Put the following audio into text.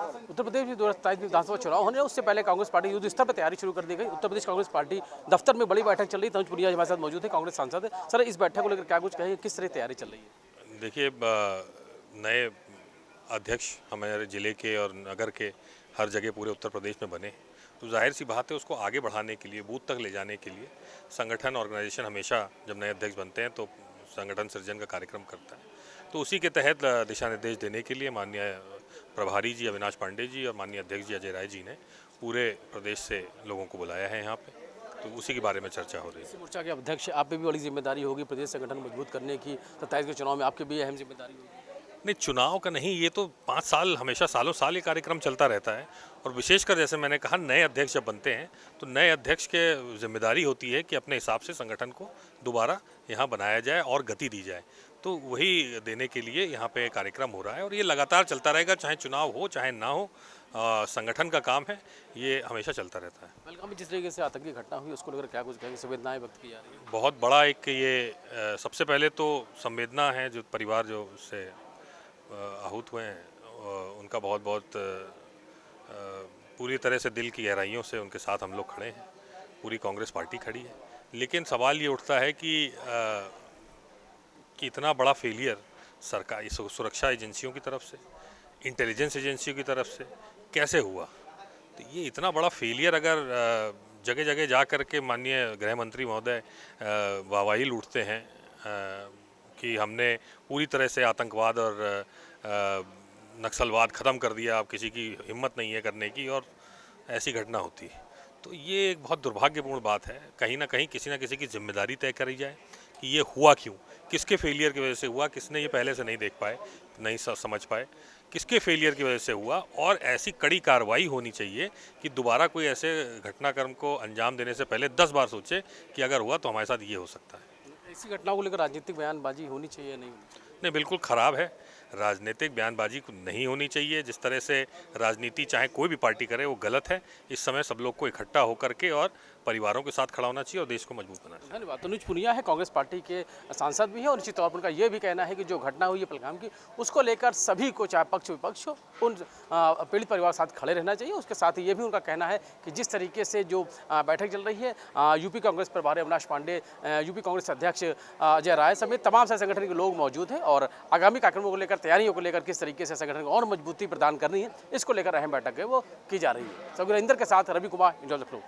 उत्तर प्रदेश में 2027 विधानसभा चुनाव होने, उससे पहले कांग्रेस पार्टी युद्ध स्तर पर तैयारी शुरू कर दी गई। उत्तर प्रदेश कांग्रेस पार्टी दफ्तर में बड़ी बैठक चल रही है। तनुज पुनिया हमारे साथ मौजूद है, कांग्रेस सांसद है। सर, इस बैठक को लेकर क्या कुछ कहें, किस तरह तैयारी चल रही है? देखिए, नए अध्यक्ष हमारे ज़िले के और नगर के हर जगह पूरे उत्तर प्रदेश में बने, तो जाहिर सी बात है उसको आगे बढ़ाने के लिए, बूथ तक ले जाने के लिए संगठन ऑर्गेनाइजेशन हमेशा जब नए अध्यक्ष बनते हैं तो संगठन सृजन का कार्यक्रम करता है। तो उसी के तहत दिशा निर्देश देने के लिए माननीय प्रभारी जी अविनाश पांडे जी और माननीय अध्यक्ष जी अजय राय जी ने पूरे प्रदेश से लोगों को बुलाया है यहाँ पे, तो उसी के बारे में चर्चा हो रही है। मोर्चा के अध्यक्ष, आप पे भी बड़ी जिम्मेदारी होगी प्रदेश संगठन मजबूत करने की। 27 के चुनाव में आपकी भी अहम जिम्मेदारी होगी। नहीं, चुनाव का नहीं, ये तो 5 साल हमेशा सालों साल ये कार्यक्रम चलता रहता है। और विशेषकर जैसे मैंने कहा, नए अध्यक्ष जब बनते हैं तो नए अध्यक्ष के जिम्मेदारी होती है कि अपने हिसाब से संगठन को दोबारा यहाँ बनाया जाए और गति दी जाए। तो वही देने के लिए यहाँ पे कार्यक्रम हो रहा है और ये लगातार चलता रहेगा, चाहे चुनाव हो चाहे ना हो। संगठन का काम है, ये हमेशा चलता रहता है। पहलगाम में जिस तरीके से आतंकी घटना हुई, उसको लेकर क्या कुछ कहेंगे? संवेदनाएं व्यक्त की जा रही है। बहुत बड़ा एक ये सबसे पहले तो संवेदना है, जो परिवार जो उससे आहूत हुए हैं उनका बहुत बहुत पूरी तरह से दिल की गहराइयों से उनके साथ हम लोग खड़े हैं, पूरी कांग्रेस पार्टी खड़ी है। लेकिन सवाल ये उठता है कि इतना बड़ा फेलियर सरकारी सुरक्षा एजेंसियों की तरफ से, इंटेलिजेंस एजेंसियों की तरफ से कैसे हुआ? तो ये इतना बड़ा फेलियर अगर जगह जगह जा कर के माननीय गृह मंत्री महोदय वाहवाही लूटते हैं कि हमने पूरी तरह से आतंकवाद और नक्सलवाद ख़त्म कर दिया, अब किसी की हिम्मत नहीं है करने की, और ऐसी घटना होती है, तो ये एक बहुत दुर्भाग्यपूर्ण बात है। कहीं ना कहीं किसी न किसी की जिम्मेदारी तय करी जाए कि ये हुआ क्यों, किसके फेलियर की वजह से हुआ, किसने ये पहले से नहीं देख पाए, नहीं समझ पाए, किसके फेलियर की वजह से हुआ। और ऐसी कड़ी कार्रवाई होनी चाहिए कि दोबारा कोई ऐसे घटनाक्रम को अंजाम देने से पहले 10 बार सोचे कि अगर हुआ तो हमारे साथ ये हो सकता है। ऐसी घटनाओं को लेकर राजनीतिक बयानबाजी होनी चाहिए या नहीं होनी चाहिए? नहीं, बिल्कुल ख़राब है। राजनीतिक बयानबाजी नहीं होनी चाहिए। जिस तरह से राजनीति चाहे कोई भी पार्टी करे वो गलत है। इस समय सब लोग को इकट्ठा होकर के और परिवारों के साथ खड़ा होना चाहिए और देश को मजबूत बनाना चाहिए। धन्यवाद। तनुज पुनिया है, कांग्रेस पार्टी के सांसद भी हैं और निश्चित तौर पर उनका ये भी कहना है कि जो घटना हुई है पहलगाम की, उसको लेकर सभी को, चाहे पक्ष विपक्ष हो, उन पीड़ित परिवार के साथ खड़े रहना चाहिए। उसके साथ ही ये भी उनका कहना है कि जिस तरीके से जो बैठक चल रही है, यूपी कांग्रेस प्रभारी अविनाश पांडे, यूपी कांग्रेस अध्यक्ष अजय राय समेत तमाम सारे संगठन के लोग मौजूद हैं और आगामी कार्यक्रमों को लेकर, तैयारियों को लेकर किस तरीके से संगठन को और मजबूती प्रदान करनी है, इसको लेकर अहम बैठक है वो की जा रही है। सगुरेंद्र के साथ रवि कुमार, इंडिया लखनऊ।